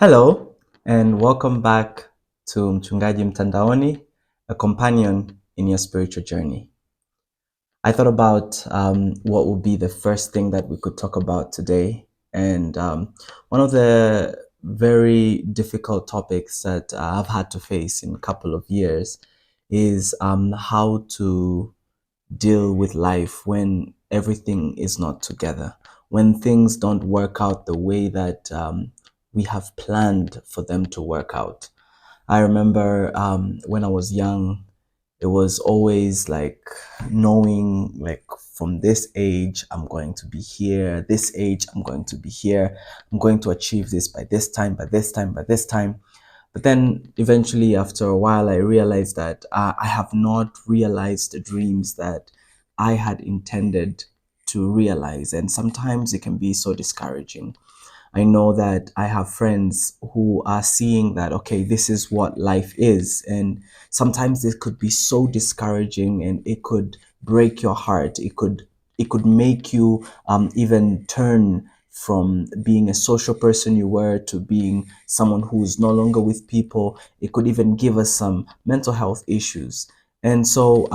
Hello and welcome back to Mchungaji Mtandaoni, a companion in your spiritual journey. I thought about what would be the first thing that we could talk about today. And one of the very difficult topics that I've had to face in a couple of years is how to deal with life when everything is not together, when things don't work out the way that we have planned for them to work out. I remember when I was young, it was always like knowing, like, from this age, I'm going to be here, this age, I'm going to be here, I'm going to achieve this by this time, by this time, by this time. But then eventually, after a while, I realized that I have not realized the dreams that I had intended to realize. And sometimes it can be so discouraging. I know that I have friends who are seeing that, okay, this is what life is. And sometimes it could be so discouraging and it could break your heart. It could make you even turn from being a social person you were to being someone who is no longer with people. It could even give us some mental health issues. And so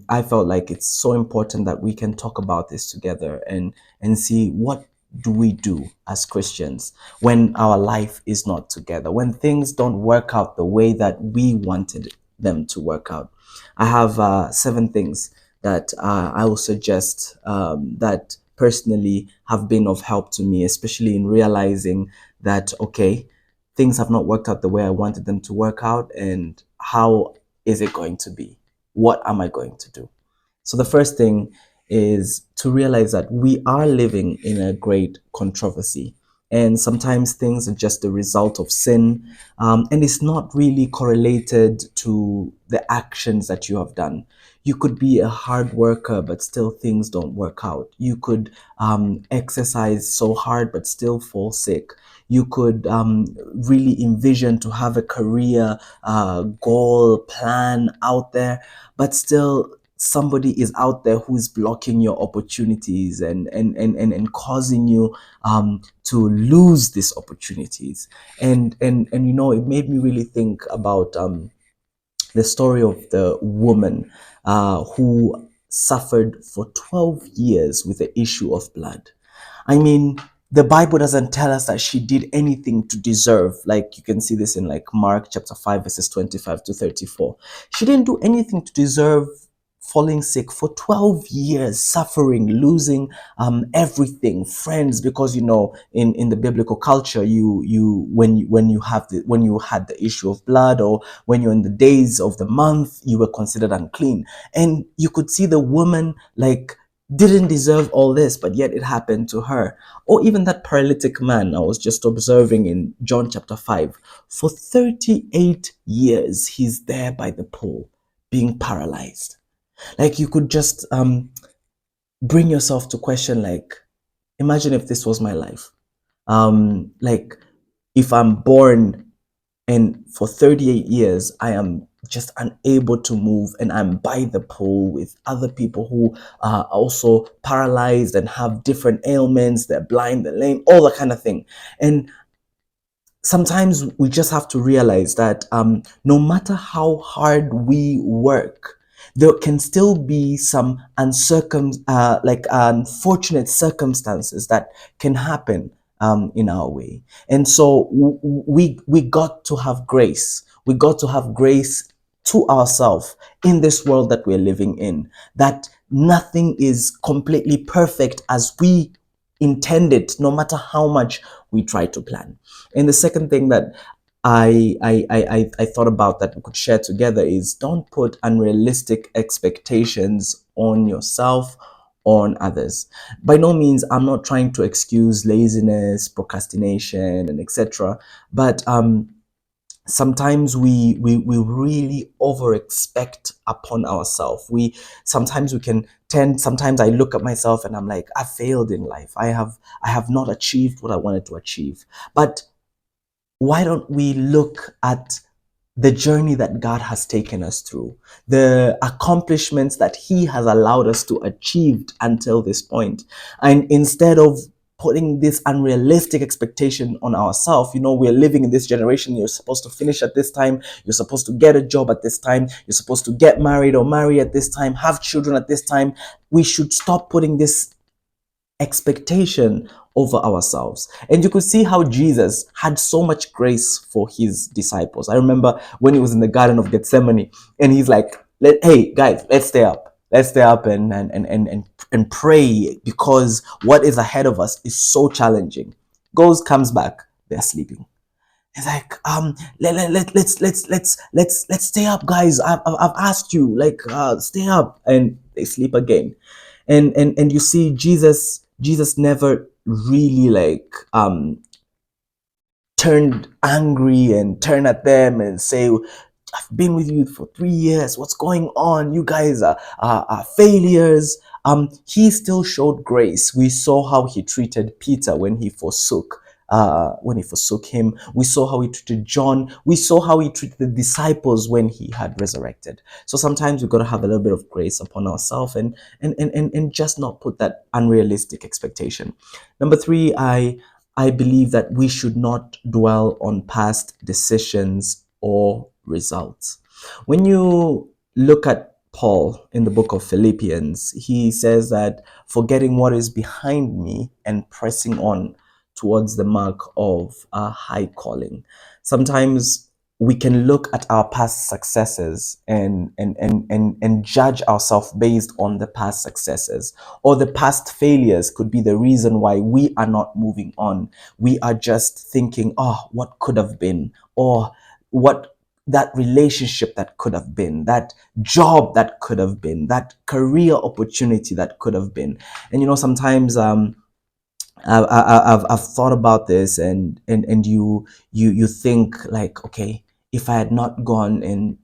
I felt like it's so important that we can talk about this together and see what do we do as Christians when our life is not together, when things don't work out the way that we wanted them to work out. I have 7 things that I will suggest that personally have been of help to me, especially in realizing that, okay, things have not worked out the way I wanted them to work out, and how is it going to be? What am I going to do? So the first thing is to realize that we are living in a great controversy. And sometimes things are just the result of sin. And it's not really correlated to the actions that you have done. You could be a hard worker, but still things don't work out. You could exercise so hard, but still fall sick. You could really envision to have a career goal, plan out there, but still somebody is out there who is blocking your opportunities and causing you to lose these opportunities. And you know, it made me really think about the story of the woman who suffered for 12 years with the issue of blood. I mean, the Bible doesn't tell us that she did anything to deserve. Like, you can see this in like Mark chapter 5 verses 25 to 34. She didn't do anything to deserve falling sick for 12 years, suffering, losing everything, friends, because you know, in the biblical culture, when you had the issue of blood, or when you're in the days of the month, you were considered unclean. And you could see the woman, like, didn't deserve all this, but yet it happened to her. Or even that paralytic man I was just observing in John chapter 5. For 38 years, he's there by the pool, being paralyzed. Like, you could just bring yourself to question, like, imagine if this was my life. Like, if I'm born and for 38 years I am just unable to move, and I'm by the pool with other people who are also paralyzed and have different ailments, they're blind, they're lame, all that kind of thing. And sometimes we just have to realize that no matter how hard we work, there can still be some unfortunate circumstances that can happen in our way. And so we got to have grace. We got to have grace to ourselves in this world that we're living in, that nothing is completely perfect as we intended, no matter how much we try to plan. And the second thing that I thought about that we could share together is, don't put unrealistic expectations on yourself, on others. By no means, I'm not trying to excuse laziness, procrastination, and etc. But sometimes we really over expect upon ourselves. Sometimes we can tend, sometimes I look at myself and I'm like, I failed in life. I have not achieved what I wanted to achieve. But why don't we look at the journey that God has taken us through, the accomplishments that He has allowed us to achieve until this point, and instead of putting this unrealistic expectation on ourselves. We're living in this generation. You're supposed to finish at this time. You're supposed to get a job at this time. You're supposed to get married or marry at this time, have children at this time. We should stop putting this expectation over ourselves. And you could see how Jesus had so much grace for his disciples. I remember when he was in the Garden of Gethsemane and he's like, hey guys, let's stay up. Let's stay up and pray, because what is ahead of us is so challenging. Comes back, they're sleeping. It's like, let's stay up, guys. I've asked you, like, stay up, and they sleep again. And you see, Jesus never really like turned angry and turned at them and say, I've been with you for 3 years. What's going on? You guys are failures. He still showed grace. We saw how he treated Peter when he forsook him. We saw how he treated John. We saw how he treated the disciples when he had resurrected. So sometimes we've got to have a little bit of grace upon ourselves and just not put that unrealistic expectation. Number 3, I believe that we should not dwell on past decisions or results. When you look at Paul in the book of Philippians, he says that forgetting what is behind me and pressing on towards the mark of a high calling. Sometimes we can look at our past successes and judge ourselves based on the past successes, or the past failures could be the reason why we are not moving on. We are just thinking, oh, what could have been, or what that relationship that could have been, that job that could have been, that career opportunity that could have been. And sometimes I've thought about this, and you think like, okay, if I had not gone and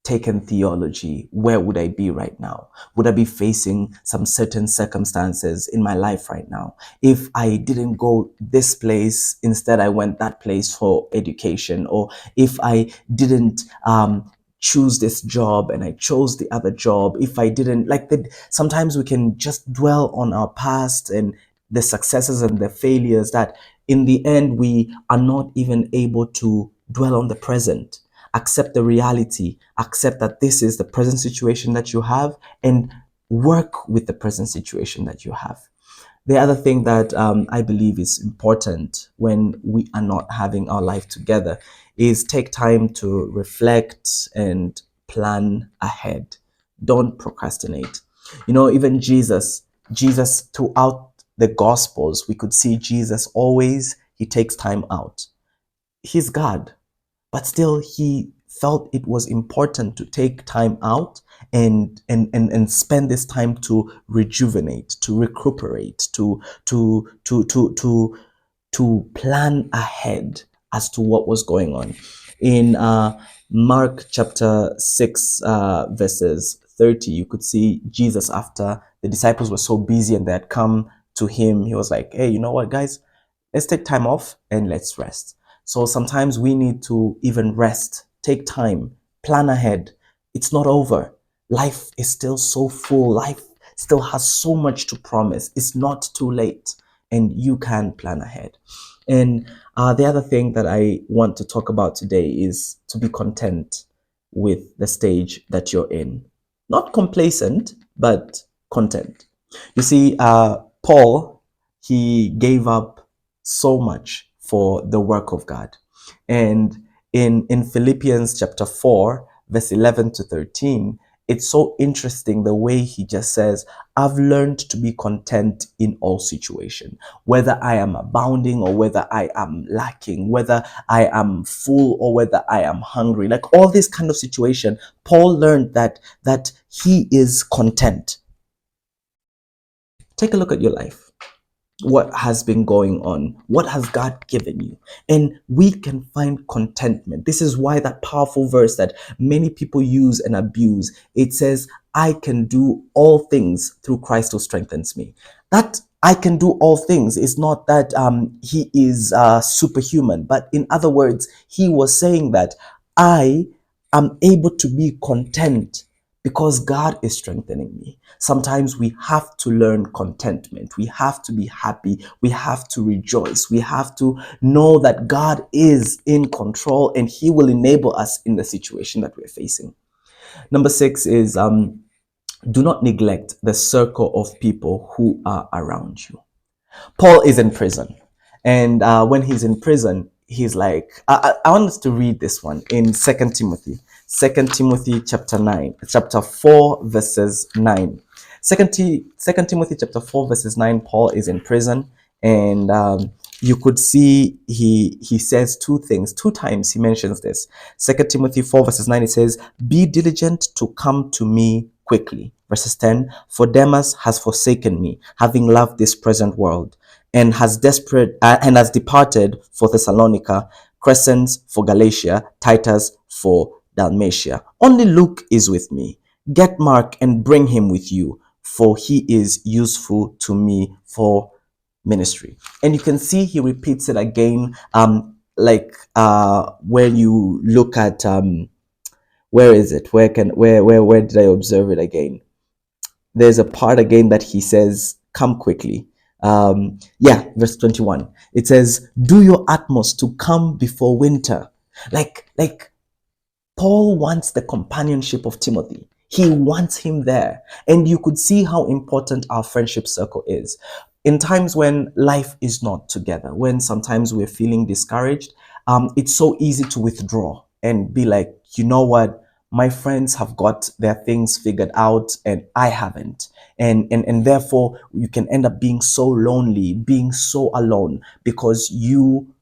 taken theology, where would I be right now? Would I be facing some certain circumstances in my life right now? If I didn't go this place, instead I went that place for education, or if I didn't choose this job and I chose the other job, if I didn't like that. Sometimes we can just dwell on our past and the successes and the failures, that in the end we are not even able to dwell on the present. Accept the reality, accept that this is the present situation that you have, and work with the present situation that you have. The other thing that I believe is important when we are not having our life together is take time to reflect and plan ahead. Don't procrastinate. Even Jesus throughout the Gospels, we could see Jesus always, he takes time out. He's God, but still he felt it was important to take time out and spend this time to rejuvenate, to recuperate, to plan ahead as to what was going on. In Mark chapter 6 verses 30, you could see Jesus, after the disciples were so busy and they had come to him, he was like, hey, you know what, guys, let's take time off and let's rest. So sometimes we need to even rest, take time, plan ahead. It's not over. Life is still so full. Life still has so much to promise. It's not too late, and you can plan ahead. And the other thing that I want to talk about today is to be content with the stage that you're in. Not complacent, but content. You see, Paul, he gave up so much for the work of God. And in Philippians chapter 4, verse 11 to 13, it's so interesting the way he just says, I've learned to be content in all situations, whether I am abounding or whether I am lacking, whether I am full or whether I am hungry. Like all this kind of situation, Paul learned that he is content. Take a look at your life. What has been going on? What has God given you? And we can find contentment. This is why that powerful verse that many people use and abuse, it says, I can do all things through Christ who strengthens me. That I can do all things is not that he is superhuman, but in other words, he was saying that I am able to be content because God is strengthening me. Sometimes we have to learn contentment. We have to be happy. We have to rejoice. We have to know that God is in control and He will enable us in the situation that we're facing. Number 6 is do not neglect the circle of people who are around you. Paul is in prison. And when he's in prison, he's like, I want us to read this one in Second Timothy. Second Timothy chapter 4, verses 9. Second Timothy chapter 4, verses 9, Paul is in prison. And you could see he says two things. Two times he mentions this. Second Timothy 4, verses 9, it says, be diligent to come to me quickly. Verses 10, for Demas has forsaken me, having loved this present world, and has departed for Thessalonica, Crescens for Galatia, Titus for Dalmatia. Only Luke is with me. Get Mark and bring him with you, for he is useful to me for ministry. And you can see he repeats it again, when you look at where is it? Where did I observe it again? There's a part again that he says, come quickly. Verse 21. It says, do your utmost to come before winter. Like Paul wants the companionship of Timothy. He wants him there. And you could see how important our friendship circle is. In times when life is not together, when sometimes we're feeling discouraged, it's so easy to withdraw and be like, you know what? My friends have got their things figured out and I haven't. And therefore you can end up being so lonely, being so alone because you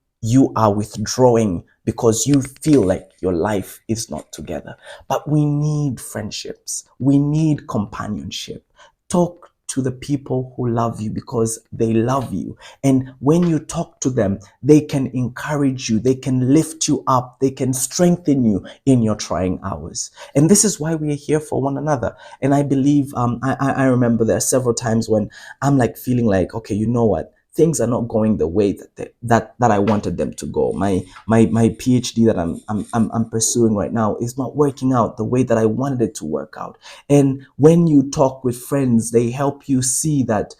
are withdrawing because you feel like your life is not together. But we need friendships. We need companionship. Talk to the people who love you because they love you. And when you talk to them, they can encourage you, they can lift you up, they can strengthen you in your trying hours. And this is why we are here for one another. And I believe, I remember there are several times when I'm like feeling like, okay, you know what? Things are not going the way that I wanted them to go. My PhD that I'm pursuing right now is not working out the way that I wanted it to work out. And when you talk with friends, they help you see that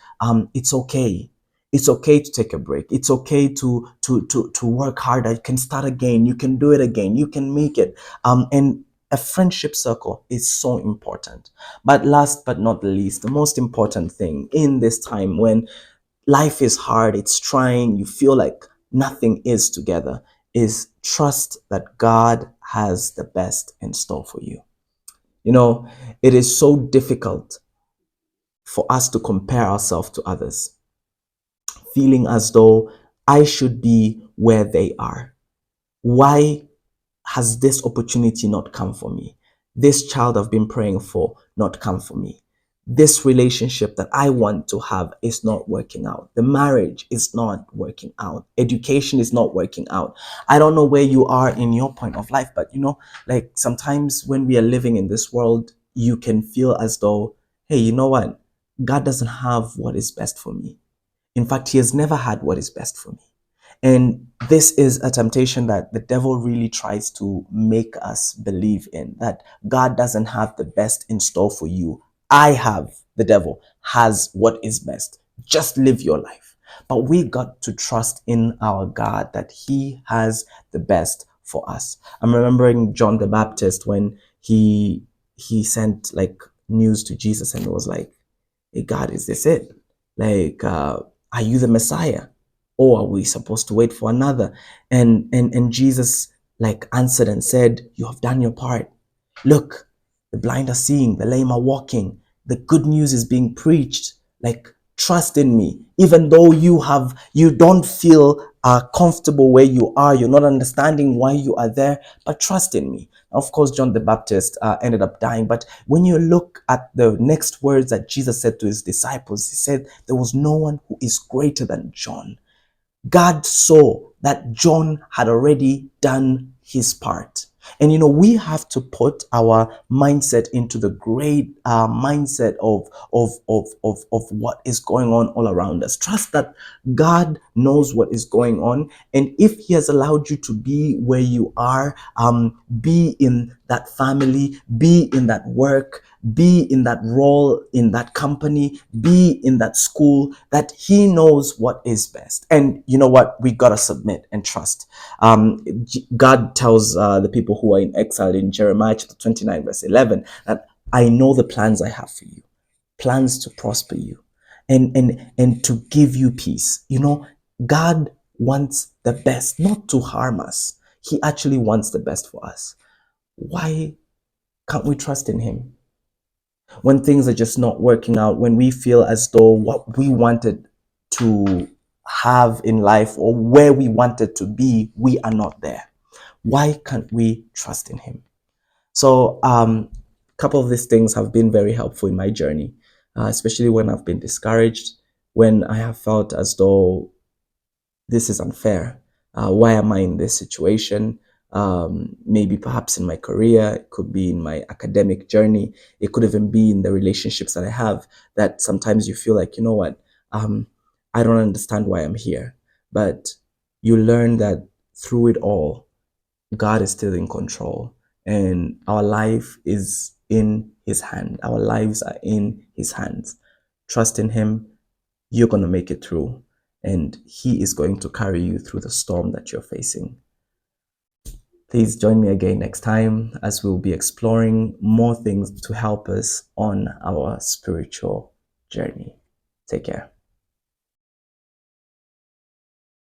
it's okay. It's okay to take a break. It's okay to work harder. You can start again. You can do it again. You can make it. And a friendship circle is so important. But last but not least, the most important thing in this time when life is hard, it's trying, you feel like nothing is together, is trust that God has the best in store for you. You know, it is so difficult for us to compare ourselves to others, feeling as though I should be where they are. Why has this opportunity not come for me? This child I've been praying for not come for me. This relationship that I want to have is not working out. The marriage is not working out. Education is not working out. I don't know where you are in your point of life, but you know, like sometimes when we are living in this world, you can feel as though, hey, you know what? God doesn't have what is best for me. In fact, He has never had what is best for me. And this is a temptation that the devil really tries to make us believe in, that God doesn't have the best in store for you. The devil has what is best. Just live your life. But we got to trust in our God that He has the best for us. I'm remembering John the Baptist when he sent like news to Jesus and it was like, hey God, is this it? Like, are you the Messiah? Or are we supposed to wait for another? And Jesus like answered and said, you have done your part. Look, the blind are seeing, the lame are walking, the good news is being preached. Like, trust in me. Even though you don't feel comfortable where you are, you're not understanding why you are there, but trust in me. Of course, John the Baptist ended up dying. But when you look at the next words that Jesus said to his disciples, He said, there was no one who is greater than John. God saw that John had already done his part. And you know, we have to put our mindset into the great mindset of what is going on all around us. Trust that God knows what is going on. And if he has allowed you to be where you are, be in that family, be in that work, be in that role, in that company, be in that school, that he knows what is best. And you know what? We got to submit and trust. God tells the people who are in exile in Jeremiah chapter 29, verse 11, that I know the plans I have for you, plans to prosper you and to give you peace. You know, God wants the best, not to harm us. He actually wants the best for us. Why can't we trust in him? When things are just not working out, when we feel as though what we wanted to have in life or where we wanted to be, we are not there. Why can't we trust in him? So a couple of these things have been very helpful in my journey, especially when I've been discouraged, when I have felt as though this is unfair. Why am I in this situation? Maybe perhaps in my career, it could be in my academic journey, it could even be in the relationships that I have, that sometimes you feel like, you know what, I don't understand why I'm here. But you learn that through it all, God is still in control and our life is in his hand. Our lives are in his hands. Trust in him. You're going to make it through and he is going to carry you through the storm that you're facing. Please join me again next time as we'll be exploring more things to help us on our spiritual journey. Take care.